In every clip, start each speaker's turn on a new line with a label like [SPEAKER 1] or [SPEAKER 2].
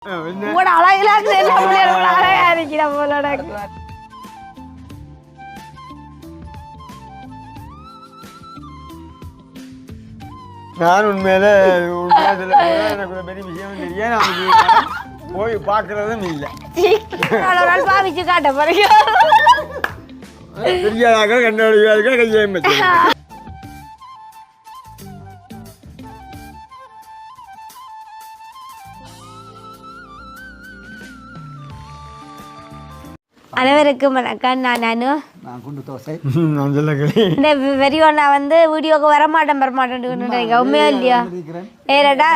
[SPEAKER 1] உங்களோட அழகுல அழகா இருக்கிற போலோட.
[SPEAKER 2] நான் உண்மையில எனக்கு பெரிய விஷயம் தெரியாது, போய் பார்க்கறதும் இல்லை.
[SPEAKER 1] பாவிச்சு காட்ட போறீங்க
[SPEAKER 2] தெரியாத கண்டோட கையம்
[SPEAKER 1] அனைவருக்கும் வணக்கம்.
[SPEAKER 3] நான் குண்டு தோசை.
[SPEAKER 1] இந்த பெரியவண்ணா வந்து வீடியோக்கு வரமாட்டேன் உண்மையா இல்லையா? ஏடா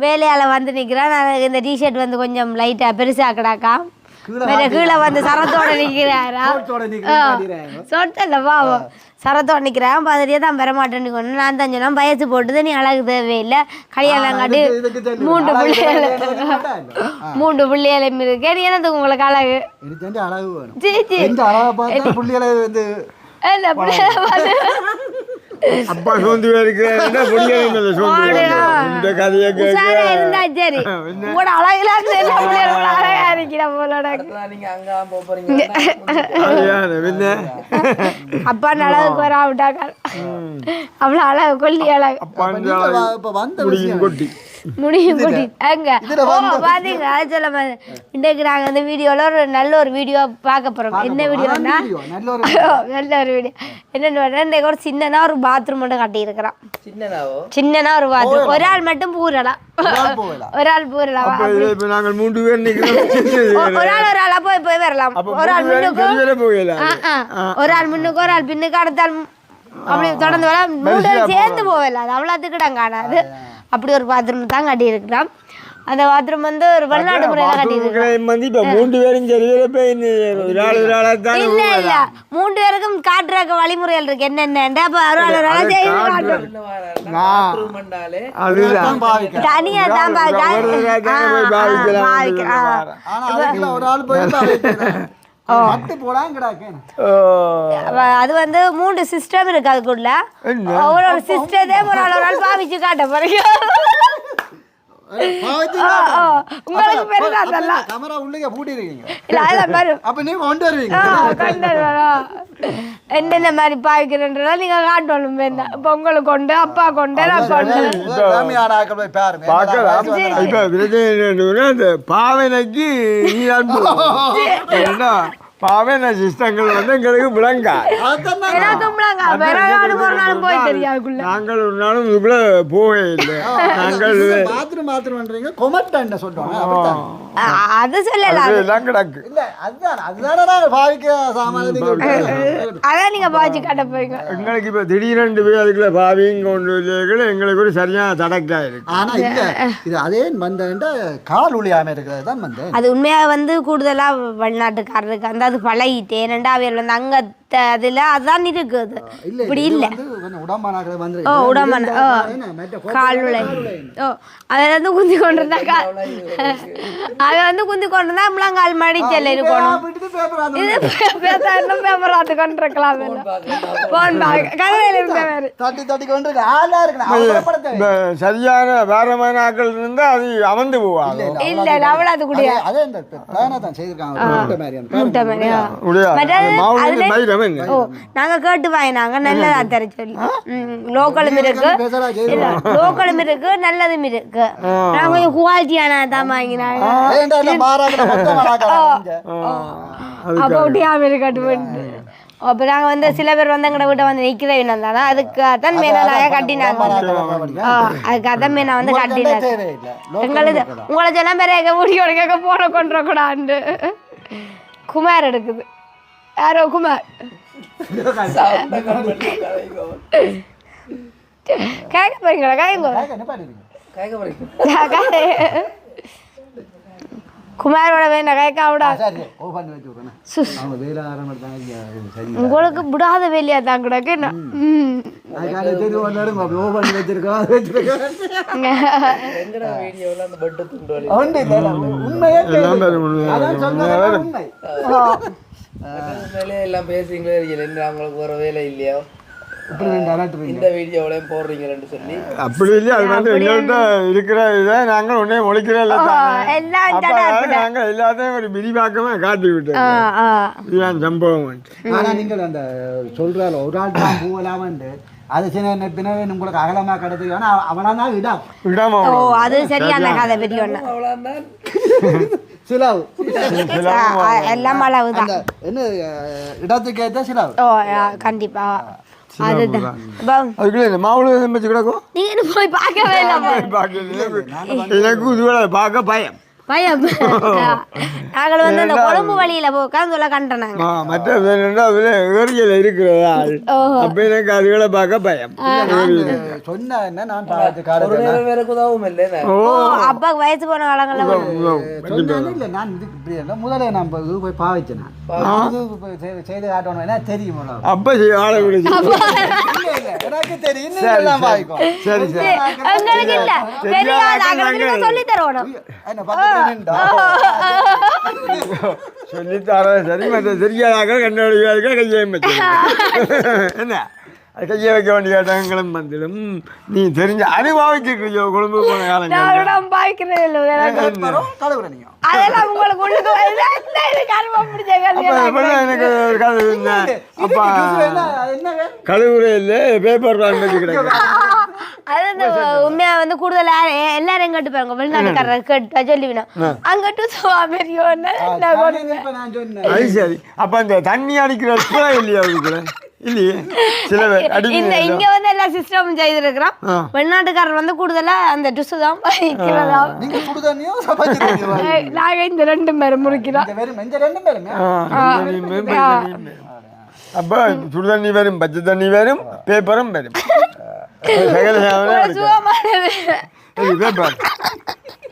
[SPEAKER 1] வேலையால் வந்து நிற்கிறேன். நான் இந்த டிஷர்ட் வந்து கொஞ்சம் லைட்டாக பெருசாக்கடாக்கா கீழே வந்து சரத்தோட நிற்கிறாரா? சொட்டல பாவம் சரத்தோட நிற்கிறேன். பதிரியே தான் வரமாட்டேன்னு நான் தான் சொன்னேன், வயசு போட்டுது, நீ அழகு தேவையில்லை, கல்யாணம் காட்டி 3 பிள்ளைகளும் இருக்கு, நீ என்னது உங்களுக்கு அழகு?
[SPEAKER 2] அப்பா சோந்து
[SPEAKER 1] இருந்தா சரி, உங்களோட அழகுல அழகா இருக்கிற போலோட. அப்பா அழகுக்கு வர விட்டாங்க, அவ்வளவு அழகு கொல்லி அழகு முடியும் கொட்டி அங்க பாத்தீங்க. சொல்ல இன்றைக்கு நாங்க அந்த வீடியோல ஒரு நல்ல ஒரு வீடியோ பார்க்க போறோம். என்ன வீடியோன்னா நல்ல ஒரு வீடியோ என்னன்னு ஒரு சின்னனா ஒரு பாத்ரூம் மட்டும் கட்டி இருக்கிறான். சின்னனா ஒரு பாத்ரூம், ஒரு ஆள் மட்டும் பூரலாம், ஒரு ஆள் பூரலாம். ஒரு ஆளா போய் வரலாம். ஒரு ஆள் முன்னுக்கு ஒரு ஆள் முன்னுக்கு ஒரு ஆள் பின்னுக்கு அடுத்தால் அப்படி தொடர்ந்து வர 3 பேரும் சேர்ந்து போகல. அது அவ்வளோத்துக்கு இடம் காணாது. அப்படி ஒரு பாத்ரூம் தான் கட்டி இருக்கிறோம். அந்த பாத்ரூம் வந்து ஒரு வெளிநாட்டு முறையில கட்டி இருக்கிறோம். 3 பேருக்கும் காட்டுறக்கு வழிமுறைகள் இருக்கு. என்னென்ன தனியா தான் அது வந்து 3 சிஸ்டம் இருக்கு. அதுக்குள்ள ஒரு சிஸ்டத்தை ஒரு ஆள் பாவிச்சு காட்ட போறீங்க. உங்களுக்கு பெருசா அதெல்லாம் என்னென்ன மாதிரி பாவிக்கிறன்றதா நீங்க காட்டணும். இப்ப உங்களுக்கு கொண்டு அப்பா கொண்டு நான்
[SPEAKER 2] கொண்டு பாவனைக்கு பாவனை சிஸ்டங்கள் வந்து எங்களுக்கு விளங்கா,
[SPEAKER 1] போய் தெரியாது.
[SPEAKER 2] நாங்கள் ஒரு நாளும் இதுக்குள்ள போகவே இல்லை. நாங்கள்
[SPEAKER 1] அது சொல்லலாம்
[SPEAKER 2] கிடக்கு.
[SPEAKER 1] அதான் நீங்க பாவிச்சு காட்ட போறீங்க.
[SPEAKER 2] எங்களுக்கு இப்ப திடீரென்று போய் அதுக்குள்ள பாவிங்க கொண்டு எங்களுக்கு ஒரு சரியான தடக்கா இருக்கு.
[SPEAKER 3] ஆனா இல்ல, இது அதே வந்த கால் ஒளியாம இருக்கிறது தான் வந்து
[SPEAKER 1] அது உண்மையா வந்து கூடுதலா வெளிநாட்டுக்காரருக்கு அந்த அது பழகிட்டு ஏனண்டா அவையில் வந்து அங்க அதுல அதான் இருக்குது. இப்படி இல்ல உடம்பான கால் உலை அதை வந்து குந்தி கொண்டிருந்தா அதை வந்து குந்தி கொண்டிருந்தா முழங்கால் மடிச்சல் இருக்கணும். இது பேப்பர் ஆத்து கொண்டிருக்கலாம். கதையில இருந்த
[SPEAKER 2] சரியான வேறமான ஆக்கள் இருந்தா அது அமர்ந்து போவாங்க.
[SPEAKER 1] இல்ல அவள அது கூட நாங்க கேட்டு வாங்கினாங்க நல்லதா தர சொல்லி. லோக்கலும் இருக்கு, லோக்கலும் இருக்கு, நல்லதும் இருக்கு. நாங்க கொஞ்சம் குவாலிட்டியான தான் வாங்கினாங்க. அப்போ அப்போ நாங்கள் வந்து சில பேர் வந்து எங்கட வீட்டை வந்து நிற்கிறேன் இருந்தாங்க, அதுக்கு அதான் மேனாக கட்டினாங்க. அதுக்கு அதான் மேனா வந்து கட்டினாங்க. எங்களுக்கு உங்களை சில பேர் எங்கள் முடியோட கேட்க போன கொண்டுறக்கூடாது. குமார் எடுக்குது, யாரோ குமார் கேட்க போறீங்களா? குமாரோட வேணா கேட்க விடா. உங்களுக்கு விடாத வேலையா தான் கூட
[SPEAKER 4] எல்லாம் பேசுறீங்களே, அவங்களுக்கு ஒரு வேலை இல்லையா?
[SPEAKER 3] இப்படி ரெண்டு அலட்டுறீங்க.
[SPEAKER 4] இந்த வீடியோவிலையும் போடுறீங்கன்னு சொல்லி
[SPEAKER 2] அப்படி இல்லையா அது வந்து எங்கள்கிட்ட இருக்கிற இதை நாங்கள் உடனே ஒழிக்கிறோம் நாங்கள் எல்லாத்தையும் ஒரு விரிவாக்கமாக காட்டி விட்டோம். இதுதான் சம்பவம்.
[SPEAKER 3] ஆனா நீங்கள் அந்த சொல்றாள் ஒரு ஆள் தான் பூவலாமண்டு அது சின்ன பின்னவே உங்களுக்கு அகலமா கிடக்கு. ஆனா அவனா தான்
[SPEAKER 2] விடாம
[SPEAKER 1] அது சரியான கதை பெரிய
[SPEAKER 4] அவ்வளோதான்
[SPEAKER 3] சிலாவு
[SPEAKER 1] எல்லாம் அளவுதான்.
[SPEAKER 3] என்ன இடத்துக்கு ஏற்ற சிலாவு.
[SPEAKER 1] கண்டிப்பா அதுதான்.
[SPEAKER 2] அதுக்குள்ள மாவுளை வச்சு கிடக்கும்.
[SPEAKER 1] நீங்க போய் பார்க்கவே இல்லை.
[SPEAKER 2] எனக்கு இதுவரை பார்க்க பயம்
[SPEAKER 1] பயம். நாங்கள் வந்து அந்த கொழும்பு வழியில போக்காந்து கண்டனாங்க.
[SPEAKER 2] மற்ற அதுல ஏரியல் இருக்கிறதா அப்ப எனக்கு அதுகளை பார்க்க பயம்.
[SPEAKER 3] சொன்ன என்ன நான்
[SPEAKER 4] வேற உதவும் இல்லை.
[SPEAKER 1] அப்பாவுக்கு வயசு போன காலங்கள்ல
[SPEAKER 3] இல்லை நான் இதுக்கு இப்படி இல்லை. முதல்ல நான் இது போய் பாவிச்சேன். செய்து காட்டணும் தெரியும்.
[SPEAKER 2] அப்ப ஆளை விட
[SPEAKER 3] எனக்கு தெரியும். சரி சரி
[SPEAKER 1] எங்களுக்கு இல்ல தெரியாது. சொல்லி தருவோம்.
[SPEAKER 2] சொல்லித்தார சரி மற்ற தெரியாத கண்ணாடி கையை என்ன அது கையை வைக்க வேண்டிய இடங்களும் வந்துடும். நீ தெரிஞ்ச அனுபவிச்சிருக்கியோ கொழும்பு போன காலங்கள் எனக்கு அப்பா கழுவுறையில் பேப்பர் கிடைக்கும்.
[SPEAKER 1] அது உண்மையா வந்து கூடுதலா எல்லாரும் கேட்டு பாருங்க. வெளிநாட்டுக்காரர் கேட்டு சொல்லிவினா அங்கட்டு
[SPEAKER 2] அது சரி. அப்ப அந்த தண்ணி அடிக்கிற இல்லையா அதுக்குள்ள இல்லையே சில
[SPEAKER 1] இங்க வந்து எல்லா சிஸ்டமும் செய்திருக்கிறோம். வெளிநாட்டுக்காரர் வந்து கூடுதலா அந்த டுசு தான் நாங்க இந்த 2 பேரும் முடிக்கிறோம்.
[SPEAKER 2] அப்ப சுடு தண்ணி வரும், பச்சை தண்ணி வரும், பேப்பரும் வரும். பேப்பர்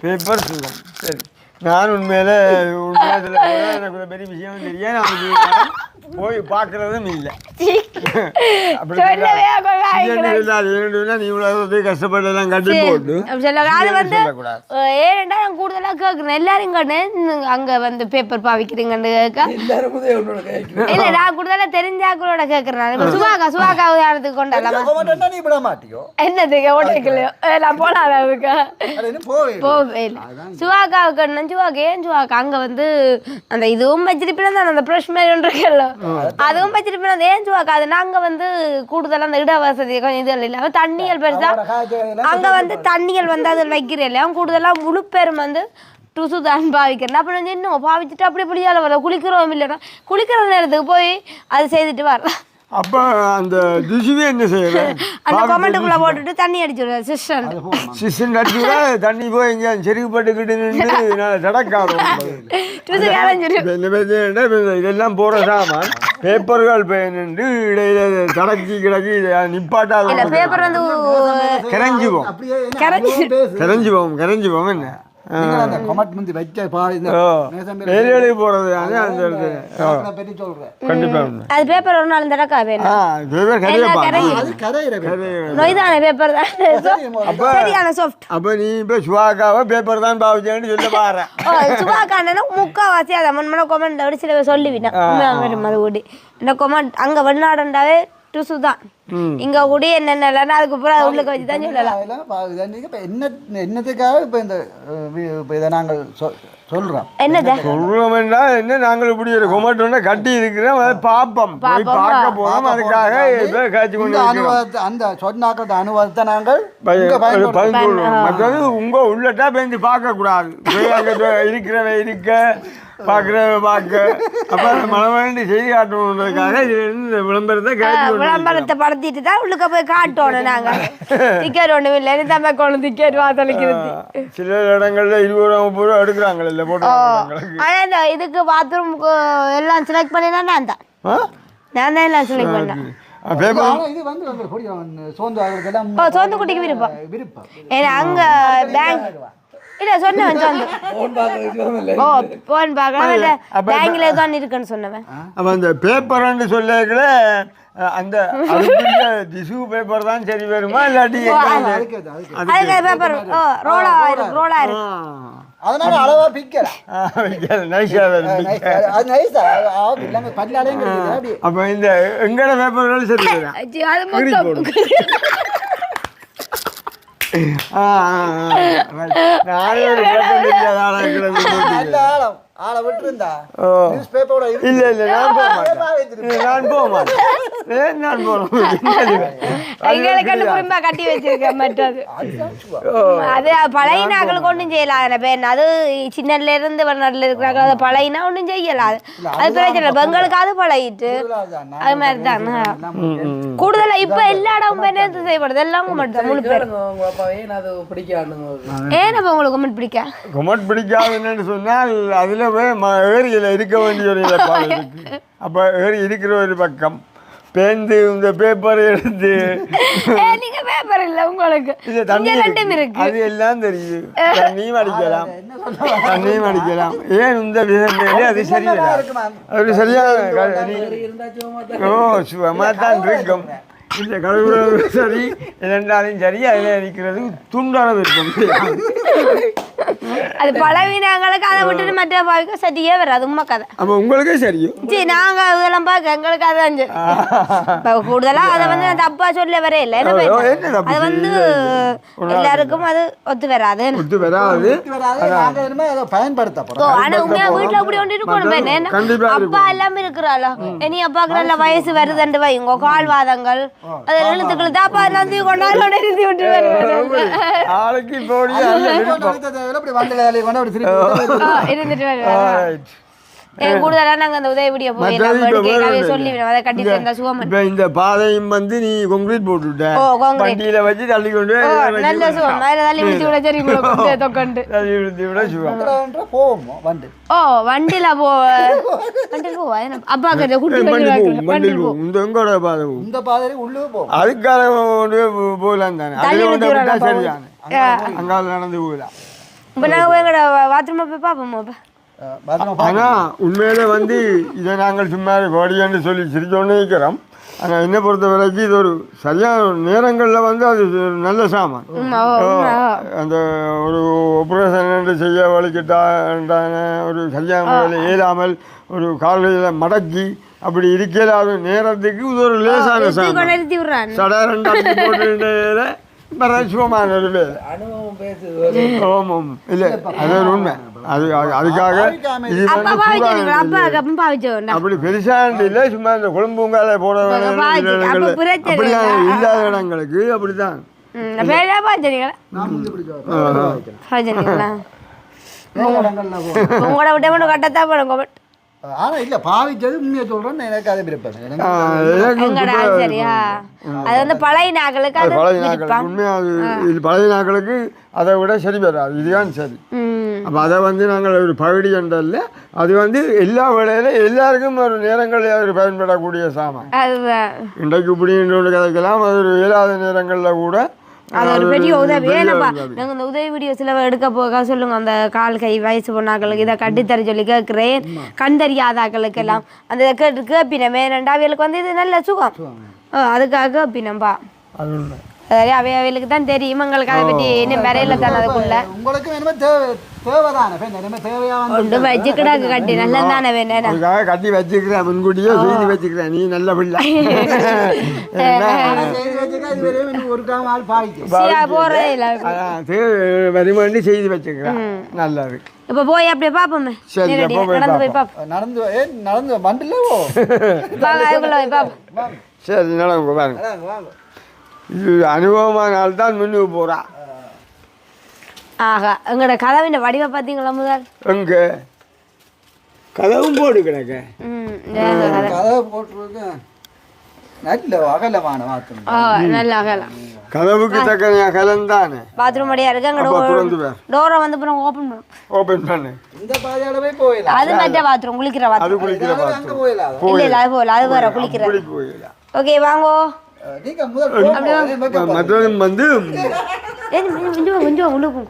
[SPEAKER 2] பேப்பர் சுகம். சரி நான் உண்மையில எனக்கு பெரிய விஷயம் தெரியாது. நான் போய் பார்க்கறதும் இல்லை. அப்படி நீ இவ்வளவு கஷ்டப்பட்டெல்லாம் கட்டி போட்டு
[SPEAKER 1] ஏன்டா நான் கூடுதலா கேட்கிறேன். எல்லாரும் கேட்டேன் அங்க வந்து பேப்பர் பாவிக்கிறீங்கன்னு கேட்க இல்ல. நான் கூடுதலா தெரிஞ்சாக்களோட கேட்கறேன். சுவாக்கா உதாரணத்துக்கு கொண்டாடலாம். என்னதுக்கு ஓட்டைக்கலையோ நான் போனால போவே இல்லை. சுவாக்காவுக்கு சுவாக்கா ஏன் சுவாக்கா அங்க வந்து அந்த இதுவும் வச்சிருப்பேன் தான் அந்த ப்ரஷ் மாதிரி ஒன்று இருக்குல்ல அதுவும் வச்சிருப்பேன். அது ஏன் சுவாக்கா அது நாங்க வந்து கூடுதலா அந்த இட வசதி கொஞ்சம் இது இல்லாம தண்ணிகள் பெருசா அங்க வந்து தண்ணிகள் வந்து அதில் வைக்கிறேன் இல்லையா கூடுதலா முழு பேரும் வந்து டுசு தான் பாவிக்கிறேன். அப்ப நான் இன்னும் பாவிச்சுட்டு அப்படி இப்படியால வர குளிக்கிறோம் இல்லைன்னா குளிக்கிற நேரத்துக்கு போய் அதை செய்துட்டு வரலாம்.
[SPEAKER 2] அப்ப அந்த துசுவே என்ன செய்யறேன்
[SPEAKER 1] அந்த கமெண்ட்டுக்குள்ள போட்டுட்டு தண்ணி அடிச்சுடுவேன். சிஸ்டன்
[SPEAKER 2] அடிச்சுடா தண்ணி போய் எங்க செருகுப்பட்டுக்கிட்டு நின்று தடக்காடும். இதெல்லாம் போற சாமான் பேப்பர்கள் நின்று இடையில தடக்கி கிடக்கி நிப்பாட்டாத
[SPEAKER 1] பேப்பர் வந்து
[SPEAKER 2] கரைஞ்சி போவோம் என்ன போறது
[SPEAKER 1] அது பேப்பர் ஒரு நாள் தடக்கா
[SPEAKER 2] அப்ப நீ இப்ப சுவாக்காவை பேப்பர் தான் பாவிச்சேன்னு சொல்ல பாரு.
[SPEAKER 1] சுவாக்கான முக்காவாசி அதை மண்மன கொமெண்ட் அப்படி சில சொல்லிவிட்டேன். அது கூடி இந்த கொமெண்ட் அங்க வெளிநாடுண்டாவே டுசு தான். இங்க கூட என்னென்ன அதுக்கப்புறம் உள்ளுக்கு வச்சு தான் சொல்லலாம்.
[SPEAKER 3] என்னத்துக்காக இப்ப இந்த இதை நாங்கள் சொல்றோம்.
[SPEAKER 2] சொல்றோம்னா என்ன நாங்கள் இப்படி ஒரு கொமெண்ட் கட்டி இருக்கிறோம். அதை பார்ப்போம், போய் பார்க்க போறோம். அதுக்காக காட்சி கொண்டு
[SPEAKER 3] அந்த சொன்னாக்களோட அனுபவத்தை நாங்கள்
[SPEAKER 2] மற்றது உங்க உள்ளட்டா பேருந்து பார்க்க கூடாது. இருக்கிறவ இருக்க பார்க்க அப்ப மனவேண்டி செய்தி காட்டணுன்றதுக்காக இதுல
[SPEAKER 1] விளம்பரத்தை படுத்திட்டு தான் உள்ளுக்க போய் காட்டணும். நாங்க டிக்கெட் ஒண்ணும் இல்லை தமிழ் டிக்கெட் வாசலிக்கிறது.
[SPEAKER 2] சில இடங்கள்ல 20 ரூபா எடுக்கிறாங்க இல்ல போட்டோ.
[SPEAKER 1] ஆனா இந்த இதுக்கு பாத்ரூம் எல்லாம் செலக்ட் பண்ணினா நான் தான் எல்லாம் செலக்ட் பண்ணேன். சோந்து குட்டிக்கு விருப்பம். ஏன்னா அங்க பேங்க் இல்ல சொன்னவன் போன் பார்க்கலாம் பேங்க்ல தான் இருக்குன்னு சொன்னவன்.
[SPEAKER 2] அப்ப அந்த பேப்பர்ன்னு சொல்லல அந்த அதுக்குரிய டிஷ்யூ பேப்பர் தான் சரி வருமா இல்லாட்டி
[SPEAKER 1] அதுக்கு பேப்பர் ரோலா இருக்கு
[SPEAKER 3] அதனால அளவா பிக்கலாம்
[SPEAKER 2] நைஸா வரும்
[SPEAKER 3] அது நைஸா எல்லாமே பல்லாடையும் கிடைக்குது அப்படி
[SPEAKER 2] அப்ப இந்த எங்கட பேப்பர்கள் சரி வரும்
[SPEAKER 1] அது மொத்தம்
[SPEAKER 2] நானே ஒரு பேப்பர் தெரியாத
[SPEAKER 3] நல்ல ஆழம் ஆளை விட்டுருந்தா நியூஸ் பேப்பரோட
[SPEAKER 2] இல்ல இல்ல நான் போக மாட்டேன் நான்
[SPEAKER 1] எங்களுக்கு கட்டி வச்சிருக்கேன் மற்றது அது பழையினாக்களுக்கு ஒன்றும் செய்யலாம் பேர் அது சின்னல இருந்து வெளிநாட்டுல இருக்கிறாங்க அதை பழையினா ஒன்றும் செய்யலாம் அது பிரச்சனை பெங்களுக்கு அது பழகிட்டு அது மாதிரி தான் கூடுதலா இப்ப எல்லா இடமும் நேரத்து செய்யப்படுது எல்லாம் மட்டும் முழு பேர் ஏன் அப்ப உங்களுக்கு கமெண்ட் பிடிக்க
[SPEAKER 2] கமெண்ட் பிடிக்காதுன்னு சொன்னால் அதுல ஏரியில இருக்க வேண்டிய ஒரு இழப்பாடு இருக்கு அப்ப ஏரி இருக்கிற ஒரு பக்கம் பேந்து இந்த பேப்பர் எடுத்து
[SPEAKER 1] நீங்க பேப்பர் இல்ல உங்களுக்கு
[SPEAKER 2] அது எல்லாம் தெரியுது தண்ணியும் அடிக்கலாம் ஏன் இந்த விஷயம் அது சரியா அது சரியான சுகமா தான் இருக்கும் இந்த கடவுள் சரி இரண்டாலும் சரி அதில் இருக்கிறது துண்டான விருப்பம்
[SPEAKER 1] அது பழவினாங்களுக்கு அதை விட்டுட்டு மற்ற பாவிக்க சரியே வராது உண்மை கதை
[SPEAKER 2] அப்போ உங்களுக்கே சரியும்
[SPEAKER 1] சரி நாங்க இதெல்லாம் பார்க்க எங்களுக்கு அதான் இப்போ கூடுதலா அதை வந்து நான் தப்பா சொல்ல வரே இல்லை அது வந்து எல்லாருக்கும் அது ஒத்து வராது
[SPEAKER 3] பயன்படுத்த
[SPEAKER 1] ஆனா உண்மையா வீட்டுல அப்படி ஒன்று இருக்கணும் அப்பா எல்லாம் இருக்கிறாளோ இனி அப்பாவுக்கு நல்ல வயசு வருதுண்டு வை உங்க கால்வாதங்கள் அது எழுத்துக்கள் தான் அப்பா எல்லாம் தூக்கி கொண்டாலும் நிறுத்தி விட்டு
[SPEAKER 2] ஆளுக்கு இப்போ
[SPEAKER 1] இருந்துட்டு கூடுதலா நாங்க அந்த உதவிபடிய போய் சொல்லிவிடும் அதை கட்டி தந்தா சுகமன்
[SPEAKER 2] இந்த பாதையும் வந்து நீ கான்கிரீட் போட்டுட்ட வண்டியில வச்சு தள்ளி கொண்டு
[SPEAKER 1] நல்ல சுகம் வேற தள்ளி விட்டு விட சரி தொக்கண்டு
[SPEAKER 2] தள்ளி விட்டு விட சுகம்
[SPEAKER 1] வண்டியில அப்பா கிட்ட
[SPEAKER 3] இந்த பாதை உள்ளே போ
[SPEAKER 2] அதுக்காக போகலாம் தானே சரியான அங்கால நடந்து போகலாம்
[SPEAKER 1] இப்ப நாங்க எங்கட பாத்ரூம் போய் பாப்போம்
[SPEAKER 2] ஆனா உண்மையில வந்து இதை நாங்கள் சும்மா கோடியான்னு சொல்லி சிரிச்சோன்னு இருக்கிறோம் ஆனா என்ன பொறுத்த வரைக்கும் இது ஒரு சரியான நேரங்கள்ல வந்து அது நல்ல சாமான் அந்த ஒரு ஆபரேஷன் செய்ய வலிக்கிட்டான ஒரு சரியான முறையில் ஏறாமல் ஒரு காலையில் மடக்கி அப்படி இருக்கலாத நேரத்துக்கு இது ஒரு லேசான சாமான் சடா ரெண்டாம் போட்டு சுகமான ஒரு வேலை ஆமாம் இல்லை அது ஒரு உண்மை அது அதுக்காக இது அப்படி பெருசாண்டு இல்லை சும்மா இந்த குழம்புங்கால போட அப்படிலாம் இல்லாத இடங்களுக்கு அப்படித்தான்
[SPEAKER 1] உங்களோட விட கட்டத்தான் போடுங்க
[SPEAKER 3] ஆனா இல்ல பாவிச்சது உண்மையை சொல்றேன் எனக்கு அதை விருப்பம்
[SPEAKER 1] சரியா அது வந்து பழைய நாட்களுக்கு
[SPEAKER 2] உண்மையா இது பழைய நாட்களுக்கு அதை விட சரி வராது இதுதான் சரி அப்போ அதை வந்து நாங்கள் ஒரு பகுதி என்றல்ல அது வந்து எல்லா வேளையில எல்லாருக்கும் ஒரு நேரங்களில் அது பயன்படக்கூடிய சாமான் இன்றைக்கு இப்படி ஒன்று கிடைக்கலாம் அது ஒரு இயலாத நேரங்களில் கூட
[SPEAKER 1] அது ஒரு பெரிய உதவி ஏன்னப்பா நாங்கள் இந்த உதவி வீடியோ சில எடுக்க போக சொல்லுங்க அந்த கால் கை வயசு பொண்ணாக்களுக்கு இதை கட்டித்தர சொல்லி கேட்குறேன் கண் தெரியாதாக்களுக்கு எல்லாம் அந்த கேட்டு கேட்பினமே ரெண்டாவியலுக்கு வந்து இது நல்ல சுகம் அதுக்காக கேட்பினம்பா அதாவது அவையவர்களுக்கு தான் தெரியும் எங்களுக்கு அதை பற்றி இன்னும் வரையில தானே அதுக்குள்ள
[SPEAKER 3] உங்களுக்கு வேணுமே தேவையான
[SPEAKER 1] வச்சுக்கிடாக்கு கட்டி நல்லா தானே வேணும்
[SPEAKER 2] கட்டி வச்சுக்கிறேன் முன்கூட்டியே செய்து வச்சுக்கிறேன் நீ நல்ல பிள்ளை
[SPEAKER 1] போறதே இல்லை
[SPEAKER 2] வருமாண்டி செய்து வச்சுக்கிறேன் நல்லது
[SPEAKER 1] இப்ப போய் அப்படியே பாப்போமே நடந்து போய் பாப்போம்
[SPEAKER 3] நடந்து வண்டில
[SPEAKER 1] அதுக்குள்ள போய் பாப்போம்
[SPEAKER 2] சரி நடங்க பாருங்க இது அனுபவமானால்தான் முன்னுக்கு போறா
[SPEAKER 1] ஆகா எங்களோட கதவின் வடிவ பார்த்தீங்களா முதல்
[SPEAKER 2] எங்க கதவும் போடு கிடக்க
[SPEAKER 3] கதவை போட்டுருக்கு நல்ல அகலமான பாத்ரூம்
[SPEAKER 1] நல்ல அகலம்
[SPEAKER 2] கதவுக்கு தக்க அகலம் தானே
[SPEAKER 1] பாத்ரூம் அடியா இருக்கு எங்களோட டோரை வந்து ஓபன் பண்ணு
[SPEAKER 3] இந்த பாதையாலவே போயிடலாம்
[SPEAKER 1] அது மற்ற பாத்ரூம் குளிக்கிற
[SPEAKER 2] அது
[SPEAKER 1] பாத்ரூம்
[SPEAKER 2] குளிக்கிற பாத்ரூம்
[SPEAKER 3] போயிடலாம்
[SPEAKER 1] இல்ல இல்ல அது போல அது வேற குளிக்கிற ஓகே வாங்கோ
[SPEAKER 3] நீங்க முதல்
[SPEAKER 2] மற்றதும் வந்து
[SPEAKER 1] கொஞ்சம் உள்ள போங்க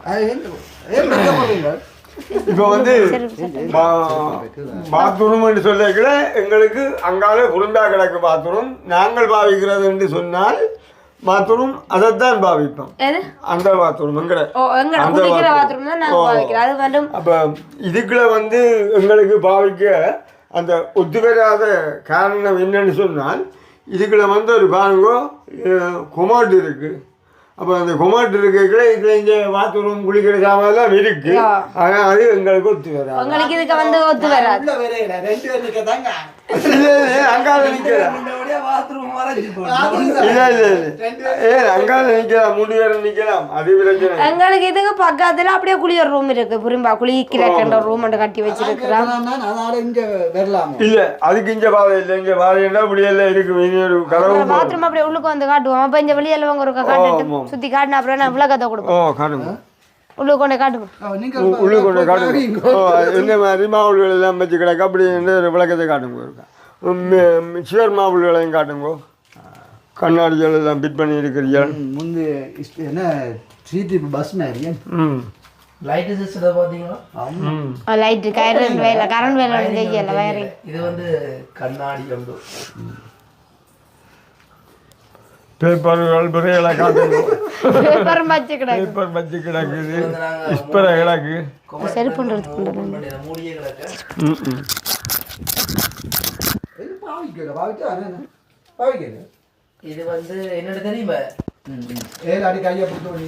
[SPEAKER 2] இப்போ வந்து பாத்ரூம் சொல்லிக்கல எங்களுக்கு அங்கால புரிந்தா கிடக்கு பாத்ரூம். நாங்கள் பாவிக்கிறது என்று சொன்னால் பாத்ரூம் அதைத்தான் பாவிப்போம். அந்த பாத்ரூம் அப்போ இதுக்குள்ள வந்து எங்களுக்கு பாவிக்க அந்த ஒத்துவராத காரணம் என்னன்னு சொன்னால் இதுக்குள்ள வந்து ஒரு பாருங்கோ கொமாட்டு இருக்கு. அப்போ அந்த கொமாட்டு இருக்கிற இதுல இங்கே பாத்ரூம் குளிக்கிற சாமான் இருக்கு. ஆனால் அது எங்களுக்கு ஒத்து வராது.
[SPEAKER 1] உங்களுக்கு இதுக்கு வந்து ஒத்து வராது.
[SPEAKER 2] அங்கால நிக்கலாம் மூணு பேரும் நிக்கலாம். அது பிரச்சனை.
[SPEAKER 1] எங்களுக்கு இதுக்கு பக்கத்துல அப்படியே குளிக்கிற ரூம் இருக்கு. புரியும்பா குளிக்கிற ரூம் கட்டி வச்சிருக்கிறோம்.
[SPEAKER 2] இல்ல அதுக்கு இங்க பாதை இல்லை. இங்க பாதைன்னா இப்படி எல்லாம் இருக்கு. ஒரு கதவு
[SPEAKER 1] பாத்ரூம் அப்படியே உள்ளுக்கு வந்து காட்டுவோம். அப்ப இந்த வெளியில ஒரு காட்டு சுத்தி காட்டினா அப்புறம் நான் விளக்கத்தை கொடுப்போம்.
[SPEAKER 2] காட்டுங்க
[SPEAKER 1] உள்ளுக்கு கொண்டு காட்டுங்க.
[SPEAKER 2] உள்ளுக்கு கொண்டு காட்டுங்க. இந்த மாதிரி மாவுள்கள் எல்லாம் வச்சு கிடக்கு. அப்படி விளக்கத்தை காட்டுங்க. சிவர் மாவுள்களையும் காட்டுங்க. கண்ணாடிகள் எல்லாம் பிட் பண்ணி இருக்கிறீர்கள்.
[SPEAKER 3] முந்தி என்ன சீட்டு பஸ் மாதிரி
[SPEAKER 4] லைட் சிஸ்டம் பாத்தீங்களா?
[SPEAKER 1] லைட் கரண்ட் வேலை செய்யல வயரிங்.
[SPEAKER 4] இது வந்து கண்ணாடி வந்து
[SPEAKER 2] பேப்பர்கள் பிறைகளை காட்டுங்க.
[SPEAKER 1] பேப்பர் பச்சை கிடக்கு.
[SPEAKER 2] பேப்பர் பச்சை கிடக்குது. ஸ்ப்ரே கிடக்கு.
[SPEAKER 1] செருப்பு பண்றது
[SPEAKER 4] மூடியே கிடக்கு. இது வந்து என்னன்னு தெரியுமா?
[SPEAKER 3] அடி கையை பிடிச்சி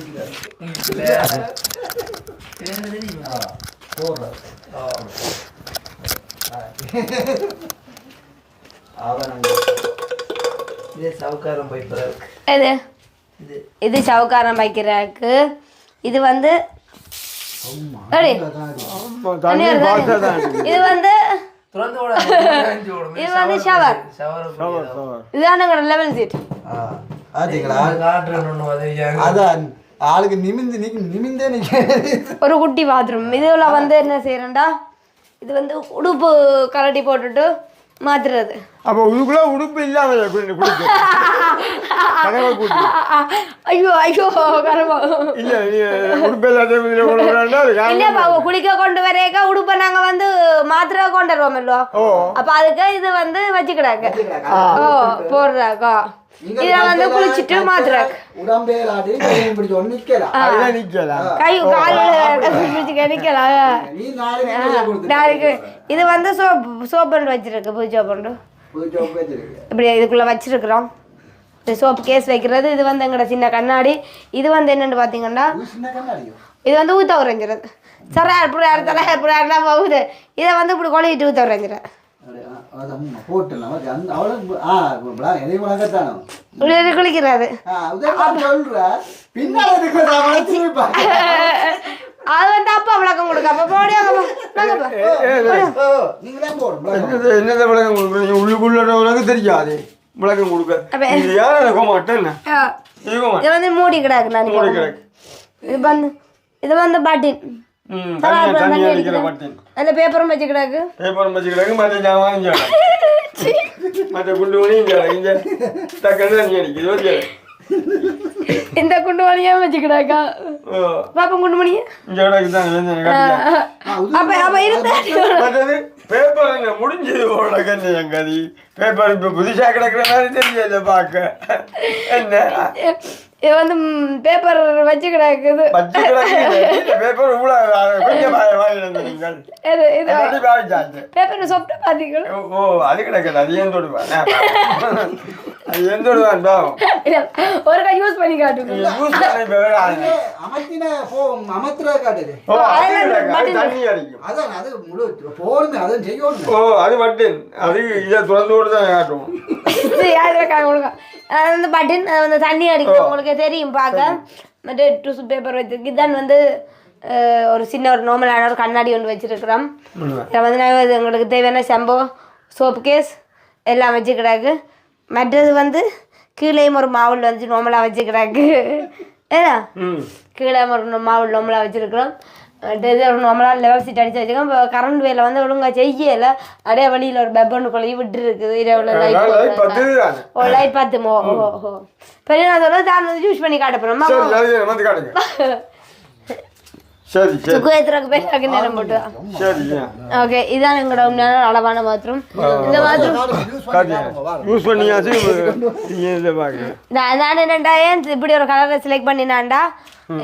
[SPEAKER 4] இது என்ன தெரியுமா? இது சவுக்காரம் வைப்பதற்கு.
[SPEAKER 1] இது சவுக்காரம் வைக்கிறதுக்கு. இது வந்து இது வந்து இது வந்து ஷவர். இதுதான் லெவல் சீட்.
[SPEAKER 3] ஆளுக்கு நிமிந்தே
[SPEAKER 1] ஒரு குட்டி பாத்ரூம். இதுல வந்து என்ன செய்யறேன்டா, இது வந்து உடுப்பு கரட்டி போட்டுட்டு மாத்துறது.
[SPEAKER 2] அப்போ உடுக்குள்ள உடுப்பு இல்லாம
[SPEAKER 1] ஐயோ ஐயோ கரமா
[SPEAKER 2] இல்ல உடுப்பு
[SPEAKER 1] இல்லப்பா. குளிக்க கொண்டு வரையக்க உடுப்பை நாங்க வந்து மாத்திரை கொண்டு வருவோம் இல்லோ. அப்ப அதுக்கு இது வந்து வச்சுக்கிடாங்க. போடுறாக்கா இத வந்து குளிச்சுட்டு மாத்துறாங்க. கை கால நிக்கலாம். இது வந்து சோப்பு வச்சிருக்கு. புது சோப்பு இப்படி இதுக்குள்ள வச்சிருக்கிறோம். சோப்பு கேஸ் வைக்கிறது. இது வந்து எங்களோட சின்ன கண்ணாடி. இது வந்து என்னன்னு பாத்தீங்கன்னா இது வந்து ஊத்த உறைஞ்சிருது. சரா இப்படி போகுது. இதை வந்து இப்படி கொலையிட்டு ஊத்த உறைஞ்சிரு. குளிக்கிறது அது வந்து அப்பா விளக்கம் கொடுக்க.
[SPEAKER 2] என்ன விளக்கம் கொடுக்குறீங்க? உள்ளுக்குள்ள தெரியாது விளக்கம் கொடுக்க.
[SPEAKER 1] இது வந்து மூடி கிடக்கு. இது வந்து பாட்டின். அந்த பேப்பரும் வச்சு கிடக்கு.
[SPEAKER 2] மற்ற ஜாமான் மற்ற குண்டு மணி
[SPEAKER 1] இந்த குண்டு மணியா வச்சு கிடக்கா. பாப்பா குண்டு மணியா
[SPEAKER 2] பேப்பர் முடிஞ்சது போட கதி. பேப்பர் இப்ப புதுசா கிடக்குற மாதிரி தெரியல பார்க்க. என்ன
[SPEAKER 1] இது வந்து பேப்பர் வச்சு கிடக்குது.
[SPEAKER 2] பேப்பர்
[SPEAKER 1] பேப்பர் சாப்பிட்டு பாத்தீங்களா?
[SPEAKER 2] ஓ அது கிடக்குது. அது ஏன் தொடுவேன் அது ஏன் தொடுவேன்
[SPEAKER 1] ஒரு கை யூஸ் பண்ணி காட்டுங்க.
[SPEAKER 2] தண்ணி அடிக்கும். ஓ அது பட்டன். அது இதை திறந்து கூட தான் காட்டுவோம்.
[SPEAKER 1] அந்த பட்டன் அந்த தண்ணி அடிக்கும். உங்களுக்கு தெரியும் பார்க்க. மற்ற டிஷ்யூ பேப்பர் வச்சிருக்கு. இதான் வந்து ஒரு சின்ன ஒரு நார்மலான ஒரு கண்ணாடி ஒன்று வச்சிருக்கிறோம். இதை வந்து நாங்கள் எங்களுக்கு தேவையான ஷாம்போ சோப்பு கேஸ் எல்லாம் வச்சுக்கிறாக்கு. மற்றது வந்து கீழேயும் ஒரு மாவுள் வந்து நார்மலாக வச்சுக்கிறாக்கு. ஏன்னா கீழே ஒரு மாவுள் நார்மலாக வச்சுருக்கிறோம். ஒரு நார்மலாக லெவல் சீட் அடித்து வச்சுக்கோம். இப்போ கரண்ட் வேலை வந்து ஒழுங்காக செய்யலை. அப்படியே வழியில் ஒரு பெப்பன்னு கொள்ளி விட்டு இருக்குது. இரவுல லைட் பார்த்துமோ. ஓஹோ பெரிய நான் சொல்ல தான் வந்து யூஸ் பண்ணி காட்ட போகிறோம்.
[SPEAKER 2] சரி சரி
[SPEAKER 1] சுக்கு ஏத்துறதுக்கு பேருக்கு நேரம் போட்டு
[SPEAKER 2] சரி
[SPEAKER 1] ஓகே இதான் எங்களோட உண்மையான அளவான பாத்ரூம் இந்த பாத்ரூம்
[SPEAKER 2] யூஸ் பண்ணியாச்சு இதை பார்க்க
[SPEAKER 1] நான் என்னண்டா ஏன் இப்படி ஒரு கலரை செலக்ட் பண்ணினான்டா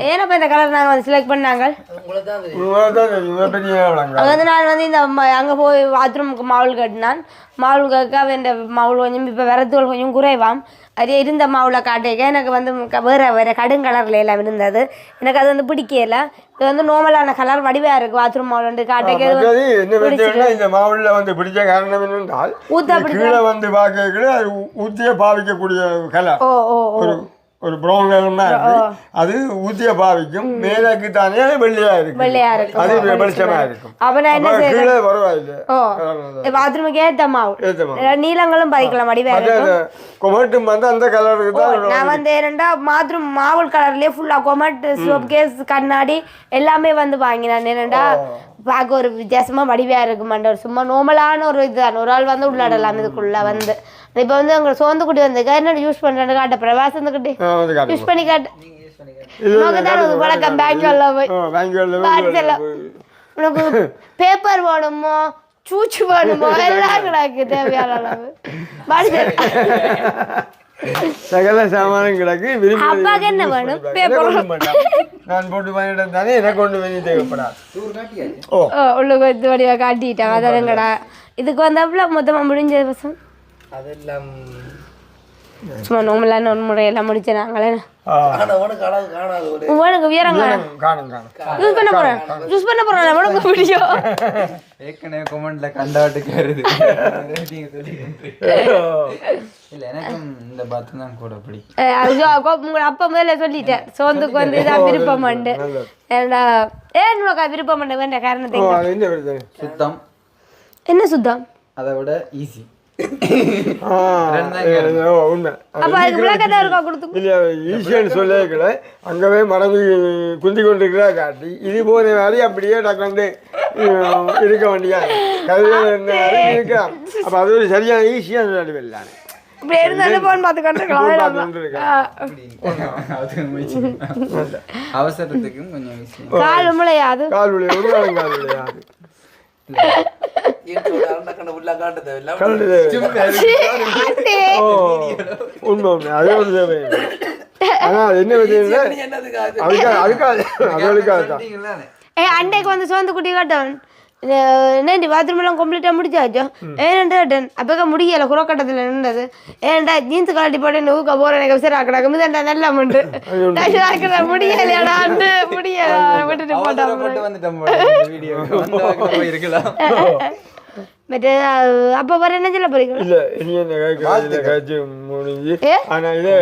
[SPEAKER 1] ஏன்னா இந்த கலர் நாங்கள் வந்து செலக்ட் பண்ணாங்க அது வந்து நான் வந்து இந்த அங்கே போய் பாத்ரூமுக்கு மாவுள் கட்டினான் மாவுள் கக்க இந்த மாவுள் கொஞ்சம் இப்போ விரத்துகள் கொஞ்சம் குறைவாம் அதே இருந்த மாவில் காட்டிக்க எனக்கு வந்து வேறு கடும் கலரில் எல்லாம் இருந்தது எனக்கு அது வந்து பிடிக்கல இது வந்து நார்மலான கலர் வடிவாக இருக்குது பாத்ரூம் மாவுள் வந்து காட்டிக்க
[SPEAKER 2] இந்த மாவுல வந்து பிடிச்ச காரணம் என்னென்றால் கீழே வந்து பார்க்க ஊற்றிய பாவிக்கக்கூடிய கலர்
[SPEAKER 1] ஓ ஓ ஓ
[SPEAKER 2] ஒரு ப்ரௌன் கலர்னா அது ஊற்றிய பாவிக்கும் மேலக்கு தானே வெள்ளையா இருக்கும் அது வெளிச்சமா இருக்கும்
[SPEAKER 1] அப்ப நான் என்ன
[SPEAKER 2] கீழே பரவாயில்லை
[SPEAKER 1] ஓ பாத்ரூமுக்கு ஏற்ற மாவு நீளங்களும் பதிக்கலாம் வடிவா
[SPEAKER 2] கொமட்டும் வந்து அந்த கலருக்கு தான்
[SPEAKER 1] நான் வந்து என்னண்டா பாத்ரூம் மாவுள் கலர்லயே ஃபுல்லா கொமட் சோப் கேஸ் கண்ணாடி எல்லாமே வந்து வாங்கினேன் என்னண்டா பார்க்க ஒரு வித்தியாசமா வடிவா இருக்குமாண்ட ஒரு சும்மா நார்மலான ஒரு இதுதான் ஒரு ஆள் வந்து உள்ளாடலாம் இதுக்குள்ள வந்து இப்போ வந்து உங்களை சோர்ந்து குட்டி வந்து என்ன யூஸ் பண்ணுறேன்னு காட்ட பிரபாஸ் வந்துக்கிட்டு யூஸ் பண்ணி காட்டு வழக்கம் பேங்க்ல போய் உனக்கு பேப்பர் வேணுமோ சூச்சு வேணுமோ எல்லாம் கிடக்கு தேவையான அளவு
[SPEAKER 2] சகல சாமானும் கிடக்கு
[SPEAKER 1] அப்பாக்கு என்ன வேணும் பேப்பர்
[SPEAKER 2] நான் போட்டு வாங்கிட்டு தானே எனக்கு கொண்டு வந்து தேவைப்படாது
[SPEAKER 1] உள்ள கொத்து வடிவா காட்டிட்டாங்க அதான் கடை இதுக்கு வந்தாப்புல மொத்தமாக முடிஞ்ச பசங்க
[SPEAKER 4] அதெல்லாம்
[SPEAKER 1] சும்மா நோமலான ஒரு முறையெல்லாம் முடிச்சேன் நாங்களே உனக்கு உயரங்க யூஸ் பண்ண போறேன் உனக்கு பிடிக்கும்
[SPEAKER 5] ஏற்கனவே கொமெண்ட்ல கண்டாட்டுக்கு வருது இல்ல எனக்கும் இந்த பாத்ரூம் தான் கூட பிடிக்கும்
[SPEAKER 1] உங்களோட அப்பா முதல்ல சொல்லிட்டேன் சோந்துக்கு வந்து இதான் விருப்பம் உண்டு ஏன்னா ஏன் விருப்பம் உண்டு வேண்ட காரணத்தை
[SPEAKER 5] சுத்தம்
[SPEAKER 1] என்ன சுத்தம்
[SPEAKER 5] அதை விட ஈஸி
[SPEAKER 2] அங்கவே மடங்கு குந்தி கொண்டிருக்கிறா காட்டி இது போன மாதிரி அப்படியே டக்கண்டு இருக்க வேண்டியா கதையில் இருக்கலாம் அப்ப அது ஒரு சரியான ஈஸியான வெளியான
[SPEAKER 5] அவசரத்துக்கும் கொஞ்சம்
[SPEAKER 1] கால் விளையாது அண்டைக்கு வந்து சோந்து குட்டி காட்டன் என்னண்டி பாத்ரூம் எல்லாம் கம்ப்ளீட்டாக முடிச்சாச்சோ ஏன்டா அப்போ முடியலை குறக்கட்டத்தில் நின்றது ஏன்டா ஜீன்ஸ் கலட்டி போட்டு ஊக்க போகிற எனக்கு விசாரி ஆக்கடா மிதண்டா நல்லா உண்டு முடியலையாடா முடியல விட்டுட்டு
[SPEAKER 5] இருக்கலாம்
[SPEAKER 1] மற்ற அப்போ வர என்ன சொல்ல போறீங்க
[SPEAKER 2] இல்ல நீ இந்த காய்ச்சி முடிஞ்சு ஆனா இதை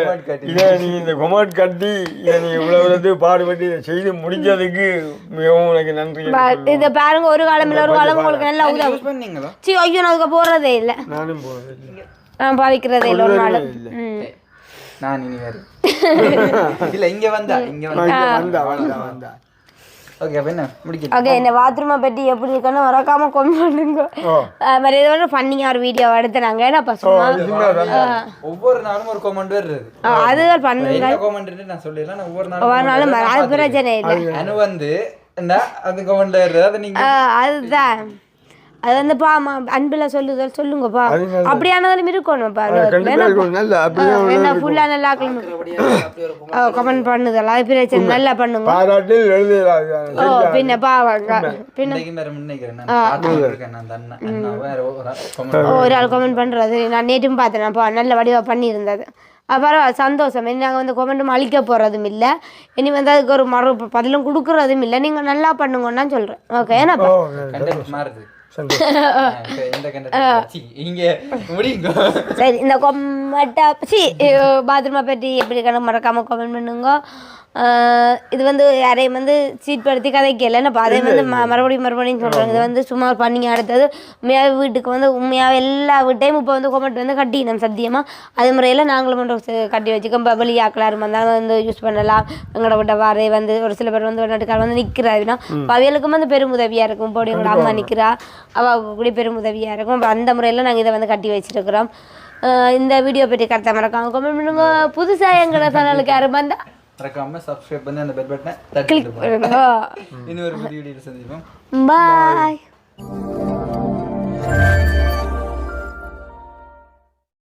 [SPEAKER 2] நீ இந்த கொமாட் கட்டி இதை நீ இவ்வளவு பாடுபட்டு இதை செய்து முடிஞ்சதுக்கு மிகவும் உனக்கு நன்றி.
[SPEAKER 1] இதை பாருங்க ஒரு காலம் இல்லை ஒரு காலம் உங்களுக்கு நல்லா உதவும். சி ஐயோ நான் அதுக்கு போறதே இல்லை.
[SPEAKER 2] நானும் போறதே இல்லை.
[SPEAKER 1] நான் பாவிக்கிறதே இல்லை ஒரு நாள்.
[SPEAKER 5] நான் இனி வேறு இல்ல இங்க வந்தா வந்தா ஓகே என்ன முடிக்கலாம்.
[SPEAKER 1] ஓகே இந்த பாத்ரூமை பற்றி எப்படி இருக்குன்னு மறக்காம கமெண்ட் பண்ணுங்க. மாதிரி இது வந்து ஃபன்னியா ஒரு வீடியோ எடுத்து நாங்க என்ன பசுமா
[SPEAKER 5] ஒவ்வொரு நாளும் ஒரு கமெண்ட் வருது.
[SPEAKER 1] அது பண்ணுங்க.
[SPEAKER 5] என்ன கமெண்ட் நான் சொல்லிடலாம். ஒவ்வொரு
[SPEAKER 1] நாளும் அது பிரச்சனை இல்லை.
[SPEAKER 5] அனு வந்து என்ன அது கமெண்ட் வருது அது நீங்க
[SPEAKER 1] அதுதான் அது வந்து அன்புல சொல்லுங்கப்பா அப்படியானதாலும் இருக்கணும்ப்பா. என்ன ஃபுல்லா நல்லா கமெண்ட் பண்ணுதெல்லாம் அது பிரச்சனை நல்லா பண்ணுங்க. பின்ன பாவாங்க ஒரு ஆள் கமெண்ட் பண்றது நான் நேற்றும் பார்த்தேன்ப்பா நல்ல வடிவா பண்ணியிருந்தது. பரவாயில்ல சந்தோஷம். நாங்கள் வந்து கொமெண்ட்டும் அழிக்க போகிறதும் இல்லை, இனி வந்து அதுக்கு ஒரு பதிலும் கொடுக்குறதும் இல்லை. நீங்கள் நல்லா பண்ணுங்கன்னா சொல்கிறேன். ஓகே ஏன்னாப்பா சரி இந்த கொம்மட்டா பாத்ரூமை பற்றி எப்படி கணக்கு மறக்காமல் கமெண்ட் பண்ணுங்க. இது வந்து யாரையும் வந்து சீட்படுத்தி கதைக்கல என்னப்பா அதே வந்து மறுபடியும் சொல்கிறாங்க. இது வந்து சும்மா பண்ணிங்க அடுத்தது உண்மையாகவே வீட்டுக்கு வந்து உண்மையாகவே எல்லா வீட்டையும் இப்போ வந்து கொமெண்ட் வந்து கட்டினோம் சத்தியமாக. அதே முறையில் நாங்களும் மட்டும் கட்டி வச்சுக்கோம். இப்போ வெளியாக்கலாரும் வந்தால் வந்து யூஸ் பண்ணலாம். எங்களோட விட்ட வாரே வந்து ஒரு சில பேர் வந்து வெளிநாட்டுக்கார வந்து நிற்கிறாருன்னா அவைகளுக்கும் வந்து பெரும் உதவியாக இருக்கும். இப்போ எங்களோட அம்மா நிற்கிறா அவள் கூட பெரும் உதவியாக இருக்கும். இப்போ அந்த முறையில் நாங்கள் இதை வந்து கட்டி வச்சுருக்கிறோம். இந்த வீடியோ பற்றி கருத்தை மறக்காம கமெண்ட் பண்ணுங்க. புதுசாக எங்களோட சேனலுக்கு யாரும் வந்தால்
[SPEAKER 5] மறக்காம சப்ஸ்கிரைப் பண்ணி அந்த பெல் பட்டனை
[SPEAKER 1] கிளிக்
[SPEAKER 5] தட்டி
[SPEAKER 1] பண்ணுங்க
[SPEAKER 5] இன்னொரு வீடியோவில் சந்திப்போம்.
[SPEAKER 1] பாய்